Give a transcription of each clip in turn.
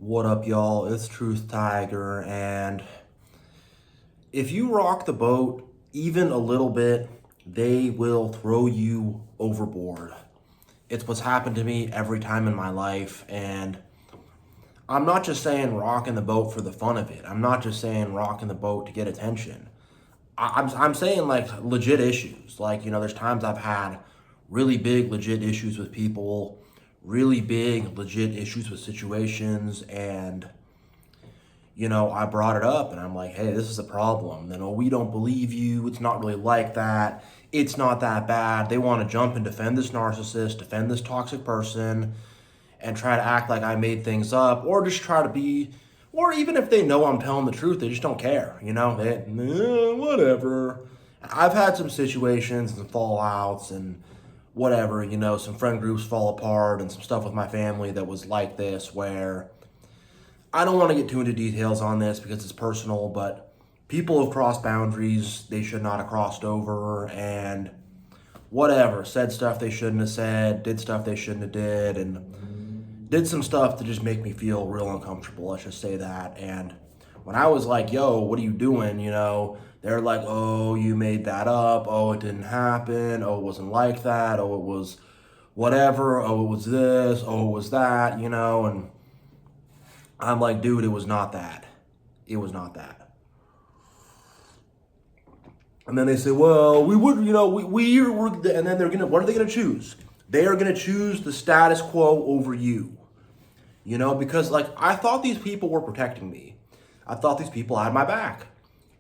What up, y'all? It's Truth Tiger, and if you rock the boat even a little bit, they will throw you overboard. It's what's happened to me every time in my life, and I'm not just saying rocking the boat for the fun of it. I'm not just saying rocking the boat to get attention. I'm saying like legit issues. Like, there's times I've had really big legit issues with people, really big legit issues with situations, and I brought it up and I'm like, hey, this is a problem. Then, oh, we don't believe you. It's not really like that. It's not that bad. They want to jump and defend this narcissist, defend this toxic person, and try to act like I made things up, or just try to be, or even if they know I'm telling the truth, they just don't care. Whatever. I've had some situations and fallouts and whatever, some friend groups fall apart and some stuff with my family that was like this, where I don't want to get too into details on this because it's personal, but people have crossed boundaries they should not have crossed over, and whatever, said stuff they shouldn't have said, did stuff they shouldn't have did, and did some stuff to just make me feel real uncomfortable, let's just say that. And when I was like, yo, what are you doing? They're like, oh, you made that up. Oh, it didn't happen. Oh, it wasn't like that. Oh, it was whatever. Oh, it was this. Oh, it was that, and I'm like, dude, it was not that. It was not that. And then they say, well, we would, we're, and then what are they going to choose? They are going to choose the status quo over you. Because like, I thought these people were protecting me. I thought these people had my back.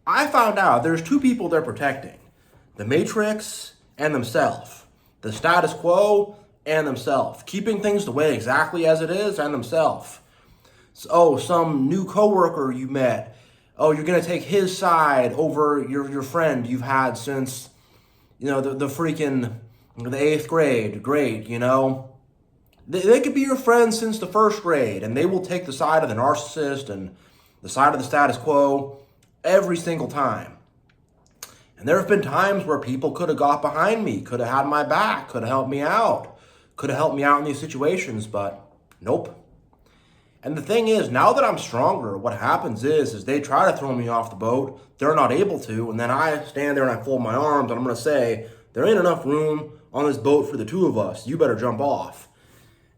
I found out there's two people they're protecting: the Matrix and themselves, the status quo and themselves, keeping things the way exactly as it is and themselves. So, some new coworker you met, oh, you're going to take his side over your friend you've had since, the freaking, the eighth grade. Great, They could be your friends since the first grade, and they will take the side of the narcissist and the side of the status quo every single time. And there have been times where people could have got behind me, could have had my back, could have helped me out in these situations, but nope. And the thing is, now that I'm stronger, what happens is they try to throw me off the boat. They're not able to, and then I stand there and I fold my arms, and I'm going to say, there ain't enough room on this boat for the two of us. You better jump off.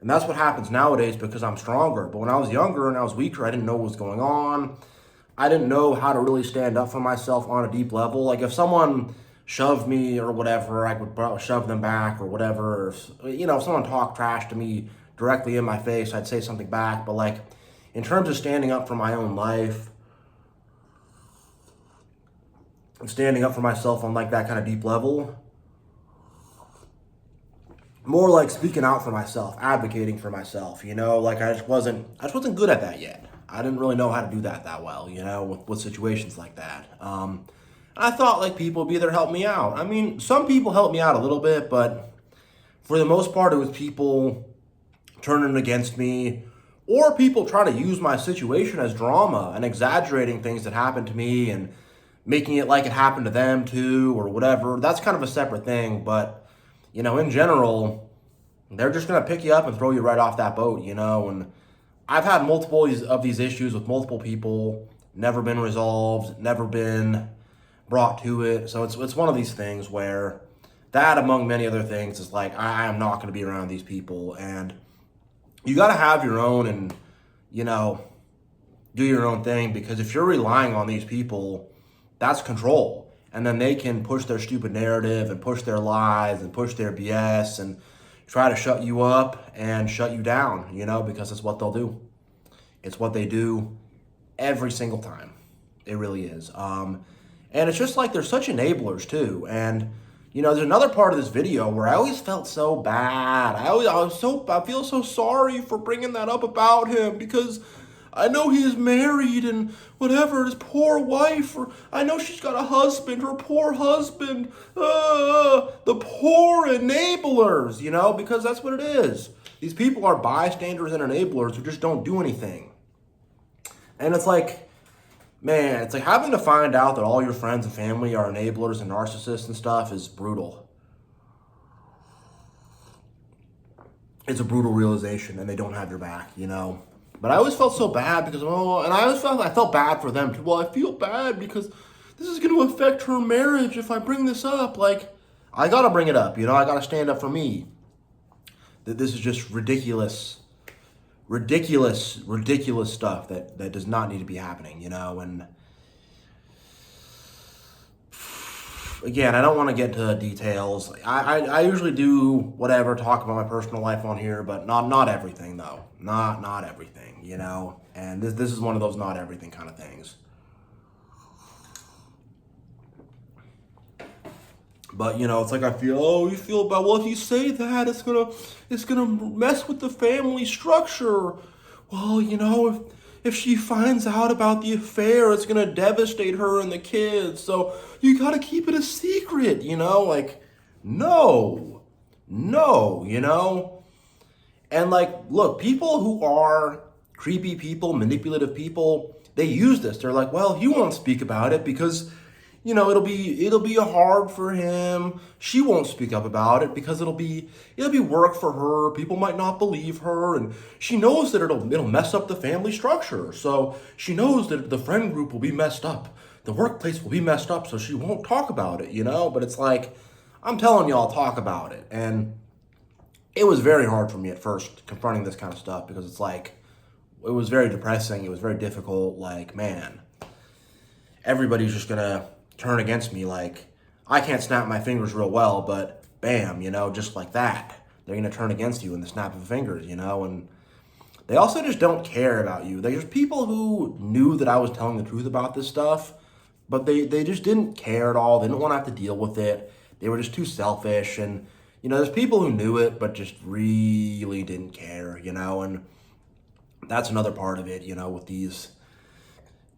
And that's what happens nowadays because I'm stronger. But when I was younger and I was weaker, I didn't know what was going on. I didn't know how to really stand up for myself on a deep level. Like, if someone shoved me or whatever, I would shove them back or whatever. If someone talked trash to me directly in my face, I'd say something back. But like, in terms of standing up for my own life and standing up for myself on like that kind of deep level, more like speaking out for myself, advocating for myself, like I just wasn't good at that yet. I didn't really know how to do that well, with situations like that. I thought like people would be there to help me out. I mean, some people helped me out a little bit, but for the most part, it was people turning against me, or people trying to use my situation as drama and exaggerating things that happened to me and making it like it happened to them too, or whatever. That's kind of a separate thing, but in general, they're just going to pick you up and throw you right off that boat, and I've had multiple of these issues with multiple people, never been resolved, never been brought to it. So it's one of these things where that, among many other things, is like, I am not going to be around these people, and you got to have your own and, do your own thing, because if you're relying on these people, that's control. And then they can push their stupid narrative and push their lies and push their BS and try to shut you up and shut you down, because it's what they'll do. It's what they do every single time. It really is. And it's just like they're such enablers too. And, there's another part of this video where I always felt so bad. I feel so sorry for bringing that up about him, because I know he is married and whatever, his poor wife, or I know she's got a husband, her poor husband, the poor enablers, because that's what it is. These people are bystanders and enablers who just don't do anything. And it's like, man, it's like having to find out that all your friends and family are enablers and narcissists and stuff is brutal. It's a brutal realization, and they don't have your back, But I always felt so bad because, and I felt bad for them too. Well, I feel bad because this is going to affect her marriage if I bring this up. Like, I got to bring it up, I got to stand up for me. That this is just ridiculous stuff that does not need to be happening, and again, I don't want to get into details. I usually do whatever, talk about my personal life on here, but not everything though. Not everything, and this is one of those not everything kind of things. But it's like you feel bad. Well, if you say that, it's gonna mess with the family structure. Well, if she finds out about the affair, it's gonna devastate her and the kids. So you gotta keep it a secret, like no. And look, people who are creepy people, manipulative people, they use this. They're like, well, he won't speak about it because it'll be hard for him. She won't speak up about it because it'll be work for her. People might not believe her, and she knows that it'll mess up the family structure. So she knows that the friend group will be messed up, the workplace will be messed up, so she won't talk about it, But it's like, I'm telling y'all, talk about it. And it was very hard for me at first confronting this kind of stuff because it's like, it was very depressing. It was very difficult. Like, man, everybody's just gonna turn against me. Like, I can't snap my fingers real well, but bam, just like that, they're gonna turn against you in the snap of the fingers, and they also just don't care about you. There's people who knew that I was telling the truth about this stuff, but they just didn't care at all. They didn't want to have to deal with it. They were just too selfish. And there's people who knew it but just really didn't care, and that's another part of it, with these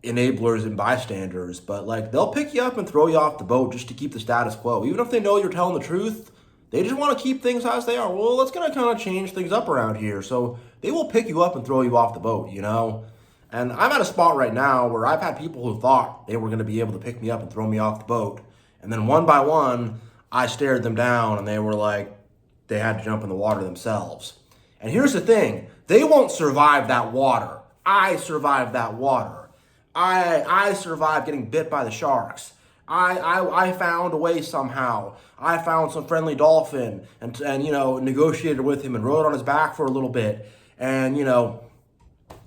enablers and bystanders. But they'll pick you up and throw you off the boat just to keep the status quo. Even if they know you're telling the truth, they just want to keep things as they are. Well, let's kind of change things up around here. So they will pick you up and throw you off the boat, And I'm at a spot right now where I've had people who thought they were going to be able to pick me up and throw me off the boat. And then one by one, I stared them down and they were like, they had to jump in the water themselves. And here's the thing, they won't survive that water. I survived that water. I survived getting bit by the sharks. I found a way somehow. I found some friendly dolphin and negotiated with him and rode on his back for a little bit. And,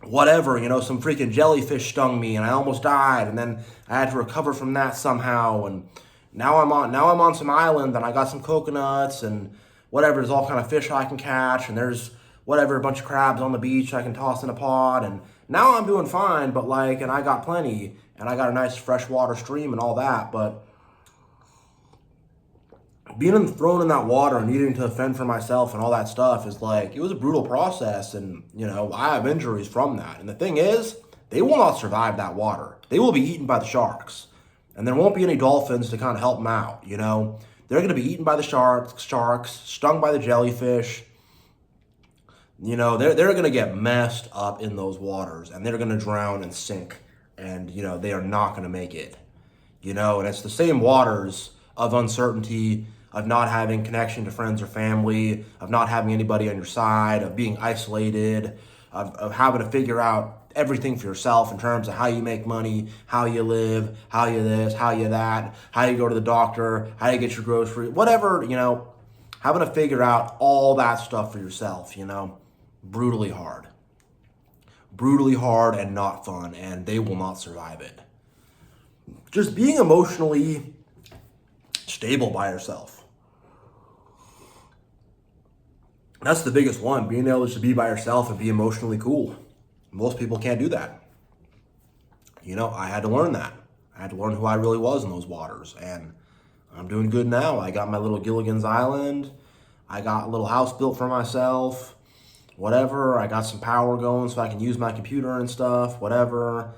whatever, some freaking jellyfish stung me and I almost died. And then I had to recover from that somehow. And now I'm on some island and I got some coconuts and whatever. There's all kind of fish I can catch. And there's whatever, a bunch of crabs on the beach I can toss in a pot. And now I'm doing fine, but and I got plenty, and I got a nice freshwater stream and all that, but being thrown in that water and needing to fend for myself and all that stuff is it was a brutal process, and, I have injuries from that. And the thing is, they will not survive that water. They will be eaten by the sharks, and there won't be any dolphins to kind of help them out, They're going to be eaten by the sharks, stung by the jellyfish. They're going to get messed up in those waters, and they're going to drown and sink, and, they are not going to make it, and it's the same waters of uncertainty, of not having connection to friends or family, of not having anybody on your side, of being isolated, of having to figure out everything for yourself in terms of how you make money, how you live, how you this, how you that, how you go to the doctor, how you get your groceries, whatever, having to figure out all that stuff for yourself, brutally hard and not fun, and they will not survive it. Just being emotionally stable by yourself. That's the biggest one, being able to be by yourself and be emotionally cool. Most people can't do that. I had to learn that. I had to learn who I really was in those waters, and I'm doing good now. I got my little Gilligan's Island. I got a little house built for myself. Whatever, I got some power going so I can use my computer and stuff, whatever.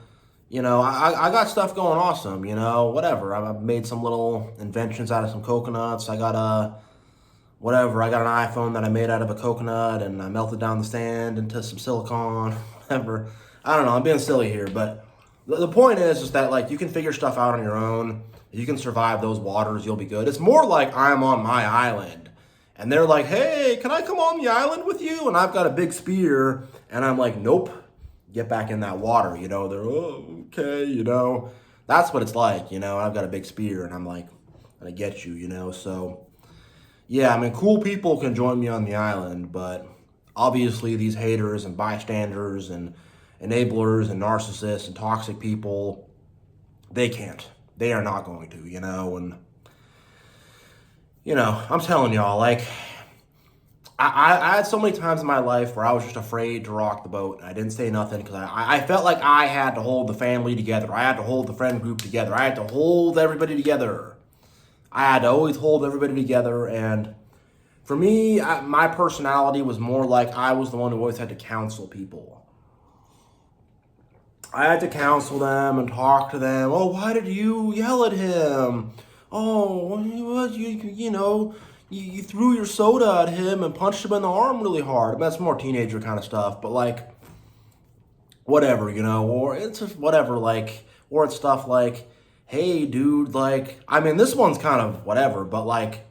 I got stuff going awesome, whatever. I've made some little inventions out of some coconuts. I got an iPhone that I made out of a coconut and I melted down the sand into some silicone, whatever. I don't know, I'm being silly here, but the point is that you can figure stuff out on your own. If you can survive those waters, you'll be good. It's more like I'm on my island. And they're like, hey, can I come on the island with you? And I've got a big spear. And I'm like, nope, get back in that water, you know. They're, oh, okay, you know. That's what it's like, you know. I've got a big spear, and I'm like, gonna get you, you know. So, yeah, I mean, cool people can join me on the island, but obviously these haters and bystanders and enablers and narcissists and toxic people, they can't. They are not going to, you know. And, you know, I'm telling y'all, like, I had so many times in my life where I was just afraid to rock the boat. I didn't say nothing because I felt like I had to hold the family together. I had to hold the friend group together. I had to hold everybody together. I had to always hold everybody together. And for me, my personality was more like I was the one who always had to counsel people. I had to counsel them and talk to them. Oh, why did you yell at him? Oh, what, you know, you threw your soda at him and punched him in the arm really hard. That's more teenager kind of stuff, but like, whatever, you know, or it's just whatever, like, or it's stuff like, hey, dude, like, I mean, this one's kind of whatever, but like,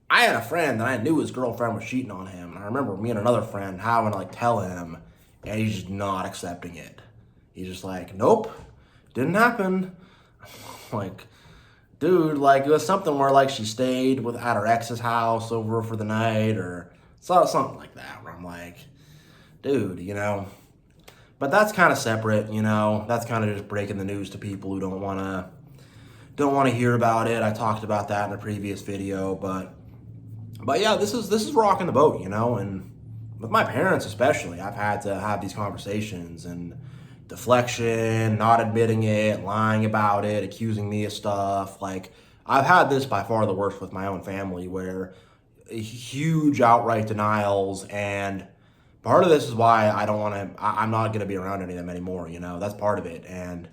I had a friend that I knew his girlfriend was cheating on him, and I remember me and another friend having to like tell him, and he's just not accepting it. He's just like, nope, didn't happen. Like, dude, like, it was something where like she stayed at her ex's house over for the night, or something like that, where I'm like, dude, you know. But that's kind of separate, you know. That's kind of just breaking the news to people who don't want to hear about it. I talked about that in a previous video, but yeah, this is rocking the boat, you know. And with my parents especially, I've had to have these conversations, and deflection, not admitting it, lying about it, accusing me of stuff. Like, I've had this by far the worst with my own family, where huge outright denials, and part of this is why I don't want to, I'm not going to be around any of them anymore, you know. That's part of it. And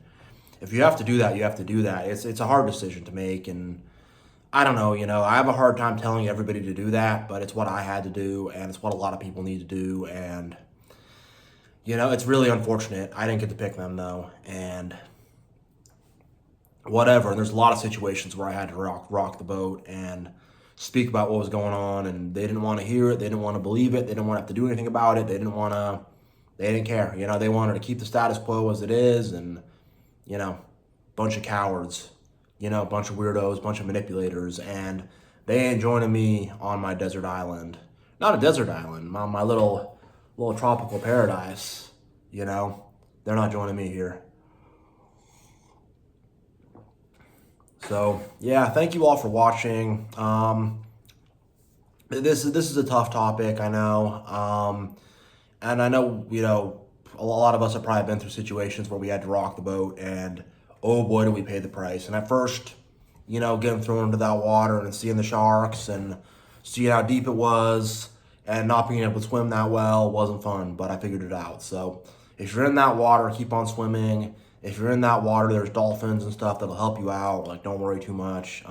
if you have to do that, you have to do that. It's a hard decision to make, and I don't know, you know, I have a hard time telling everybody to do that, but it's what I had to do, and it's what a lot of people need to do. And you know, it's really unfortunate. I didn't get to pick them though, and whatever. And there's a lot of situations where I had to rock the boat and speak about what was going on, and they didn't want to hear it. They didn't want to believe it. They didn't want to have to do anything about it. They didn't care. You know, they wanted to keep the status quo as it is, and you know, bunch of cowards. You know, bunch of weirdos, bunch of manipulators, and they ain't joining me on my desert island. Not a desert island, my little tropical paradise, you know. They're not joining me here. So yeah, thank you all for watching. This is a tough topic, I know. And I know, you know, a lot of us have probably been through situations where we had to rock the boat, and oh boy, did we pay the price. And at first, you know, getting thrown into that water and seeing the sharks and seeing how deep it was, and not being able to swim that well wasn't fun, but I figured it out. So if you're in that water, keep on swimming. If you're in that water, there's dolphins and stuff that'll help you out. Like, don't worry too much.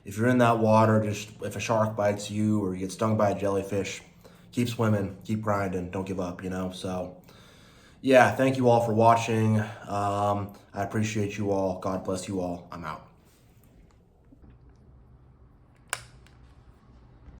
If you're in that water, just if a shark bites you or you get stung by a jellyfish, keep swimming, keep grinding, don't give up, you know. So yeah, thank you all for watching. I appreciate you all. God bless you all. I'm out.